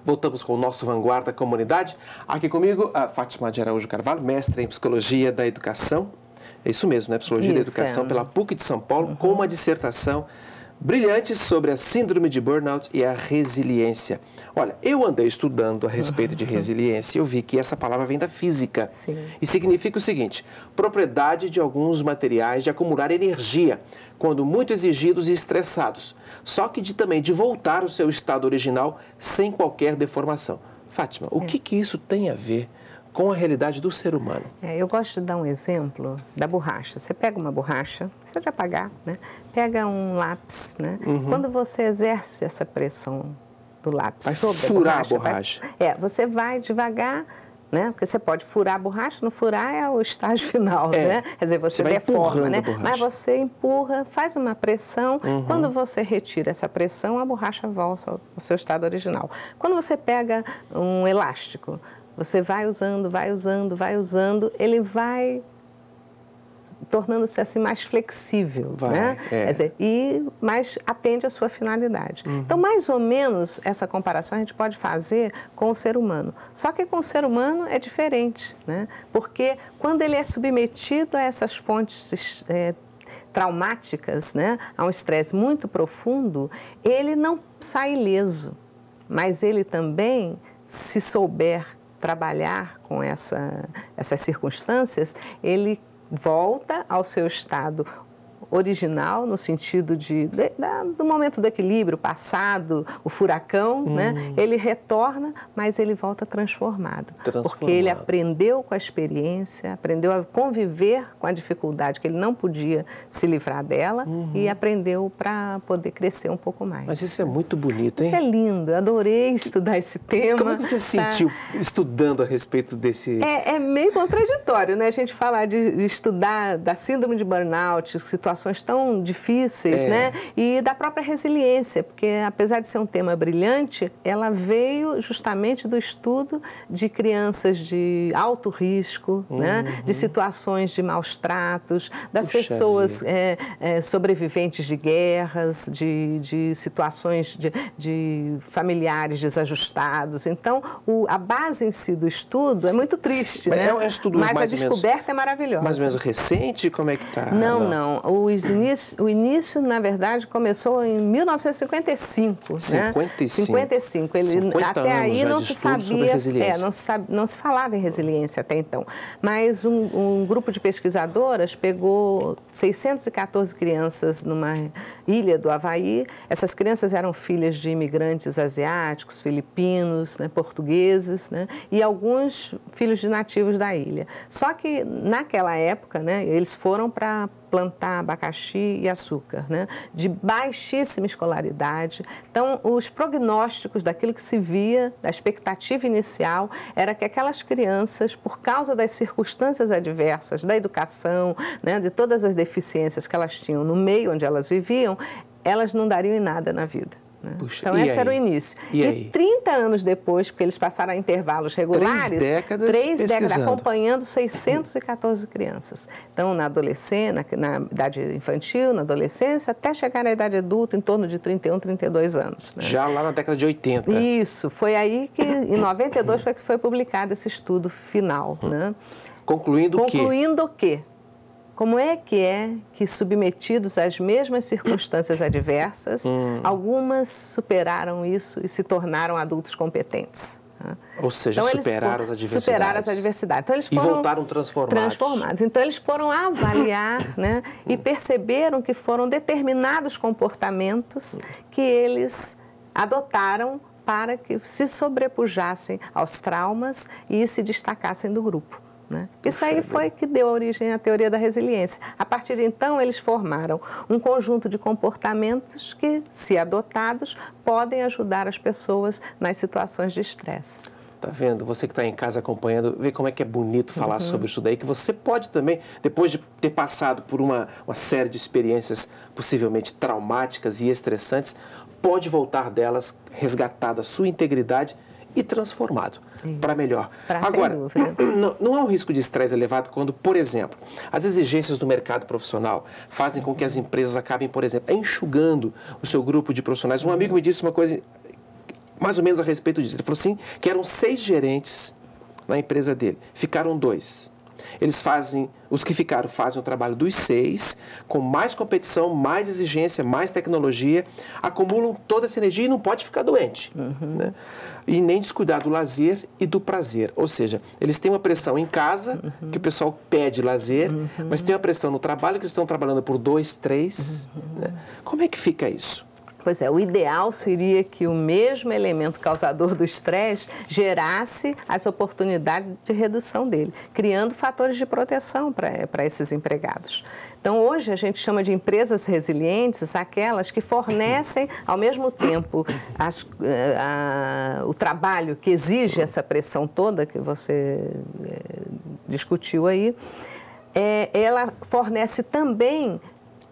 Voltamos com o nosso Vanguarda Comunidade. Aqui comigo, a Fátima de Araújo Carvalho, mestre em Psicologia da Educação. É isso mesmo, né? Psicologia da Educação pela PUC de São Paulo, com uma dissertação brilhante sobre a síndrome de burnout e a resiliência. Olha, eu andei estudando a respeito de resiliência e eu vi que essa palavra vem da física. Sim. E significa o seguinte: propriedade de alguns materiais de acumular energia quando muito exigidos e estressados, só que também de voltar ao seu estado original sem qualquer deformação. Fátima, o que isso tem a ver com a realidade do ser humano? Eu gosto de dar um exemplo da borracha. Você pega uma borracha, você vai apagar, né? Pega um lápis, né? Quando você exerce essa pressão do lápis sobre furar a borracha. Você vai devagar, né? Porque você pode furar a borracha, não furar é o estágio final, né? Quer dizer, você deforma, né? Mas você empurra, faz uma pressão. Quando você retira essa pressão, a borracha volta ao seu estado original. Quando você pega um elástico, você vai usando, ele vai tornando-se assim mais flexível, né? Quer dizer, e mais atende à sua finalidade. Então, mais ou menos, essa comparação a gente pode fazer com o ser humano. Só que com o ser humano é diferente, né? Porque quando ele é submetido a essas fontes traumáticas, né? A um estresse muito profundo, ele não sai ileso, mas ele também, se souber trabalhar com essas circunstâncias, ele volta ao seu estado original, no sentido do momento do equilíbrio, passado, o furacão, né? Ele retorna, mas ele volta transformado. Porque ele aprendeu com a experiência, aprendeu a conviver com a dificuldade, que ele não podia se livrar dela, e aprendeu para poder crescer um pouco mais. Mas isso é muito bonito, hein? Isso é lindo, eu adorei estudar esse tema. Como é que você se sentiu estudando a respeito desse... É meio contraditório, né? A gente falar de estudar da síndrome de burnout, situações tão difíceis, né? E da própria resiliência, porque apesar de ser um tema brilhante, ela veio justamente do estudo de crianças de alto risco, né? De situações de maus tratos, das pessoas sobreviventes de guerras, de situações de familiares desajustados. Então, a base em si do estudo é muito triste, né? É um estudo mas mais a descoberta é maravilhosa. Mais ou menos recente? Como é que está? Não. O início, na verdade, começou em 1955. 55. Até aí não se sabia, não se falava em resiliência até então. Mas um grupo de pesquisadoras pegou 614 crianças numa ilha do Havaí. Essas crianças eram filhas de imigrantes asiáticos, filipinos, né, portugueses, né, e alguns filhos de nativos da ilha. Só que naquela época, né, eles foram para plantar abacaxi e açúcar, né? De baixíssima escolaridade. Então, os prognósticos daquilo que se via, da expectativa inicial, era que aquelas crianças, por causa das circunstâncias adversas, da educação, né, de todas as deficiências que elas tinham no meio onde elas viviam, elas não dariam em nada na vida. Puxa, então, esse era o início. E 30 anos depois, porque eles passaram a intervalos regulares, 3 décadas acompanhando 614 crianças. Então, na adolescência, na idade infantil, na adolescência, até chegar na idade adulta, em torno de 31, 32 anos. Né? Já lá na década de 80. Isso, foi aí que, em 92, foi que foi publicado esse estudo final. Né? Concluindo o quê? Concluindo o quê? Como é que submetidos às mesmas circunstâncias adversas, algumas superaram isso e se tornaram adultos competentes? Ou seja, então, superaram as adversidades. Superaram as adversidades. Então, eles foram e voltaram transformados. Então, eles foram avaliar, né, e perceberam que foram determinados comportamentos que eles adotaram para que se sobrepujassem aos traumas e se destacassem do grupo. Né? Isso aí foi que deu origem à teoria da resiliência. A partir de então, eles formaram um conjunto de comportamentos que, se adotados, podem ajudar as pessoas nas situações de estresse. Tá vendo? Você que está em casa acompanhando, vê como é que é bonito falar sobre isso daí, que você pode também, depois de ter passado por uma série de experiências possivelmente traumáticas e estressantes, pode voltar delas resgatado a sua integridade e transformado para melhor. Agora, não há um risco de estresse elevado quando, por exemplo, as exigências do mercado profissional fazem com que as empresas acabem, por exemplo, enxugando o seu grupo de profissionais. Um amigo me disse uma coisa mais ou menos a respeito disso. Ele falou assim que eram 6 gerentes na empresa dele, ficaram 2. Eles os que ficaram fazem o trabalho dos 6, com mais competição, mais exigência, mais tecnologia, acumulam toda essa energia e não pode ficar doente. Né? E nem descuidar do lazer e do prazer. Ou seja, eles têm uma pressão em casa, que o pessoal pede lazer, mas tem uma pressão no trabalho, que eles estão trabalhando por 2, 3. Né? Como é que fica isso? Pois é, o ideal seria que o mesmo elemento causador do estresse gerasse as oportunidades de redução dele, criando fatores de proteção para esses empregados. Então, hoje a gente chama de empresas resilientes aquelas que fornecem, ao mesmo tempo, o trabalho que exige essa pressão toda que você discutiu aí, ela fornece também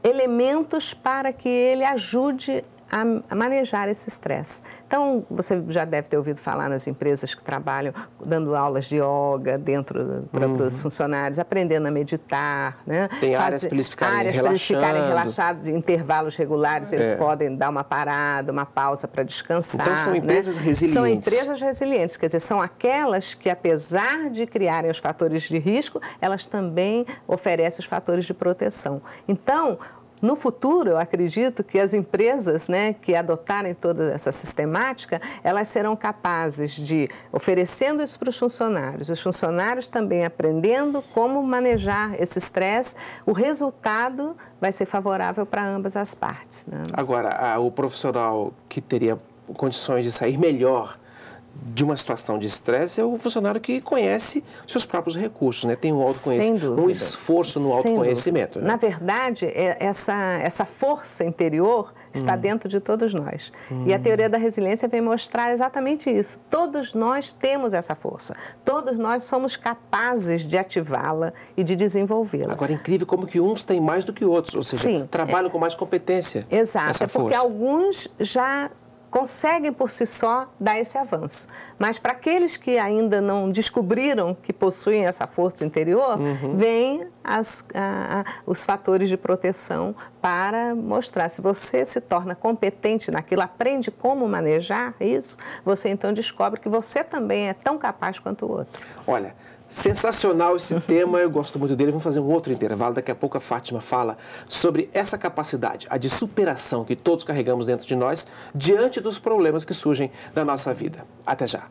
elementos para que ele ajude a manejar esse estresse. Então, você já deve ter ouvido falar nas empresas que trabalham dando aulas de yoga para os funcionários, aprendendo a meditar. Né? Tem áreas para eles ficarem relaxados, em intervalos regulares, eles podem dar uma parada, uma pausa para descansar. Então, são empresas resilientes. São empresas resilientes, quer dizer, são aquelas que, apesar de criarem os fatores de risco, elas também oferecem os fatores de proteção. Então, no futuro, eu acredito que as empresas, né, que adotarem toda essa sistemática, elas serão capazes de, oferecendo isso para os funcionários também aprendendo como manejar esse estresse, o resultado vai ser favorável para ambas as partes. Né? Agora, o profissional que teria condições de sair melhor de uma situação de estresse é o funcionário que conhece seus próprios recursos, né? Tem um autoconhecimento, um esforço no autoconhecimento. Né? Na verdade, essa força interior está dentro de todos nós. E a teoria da resiliência vem mostrar exatamente isso. Todos nós temos essa força. Todos nós somos capazes de ativá-la e de desenvolvê-la. Agora, é incrível como que uns têm mais do que outros, ou seja, trabalham com mais competência. Exato, porque alguns já conseguem por si só dar esse avanço. Mas para aqueles que ainda não descobriram que possuem essa força interior, vêm os fatores de proteção para mostrar. Se você se torna competente naquilo, aprende como manejar isso, você então descobre que você também é tão capaz quanto o outro. Olha, sensacional esse tema, eu gosto muito dele. Vamos fazer um outro intervalo. Daqui a pouco a Fátima fala sobre essa capacidade, a de superação que todos carregamos dentro de nós diante dos problemas que surgem na nossa vida. Até já.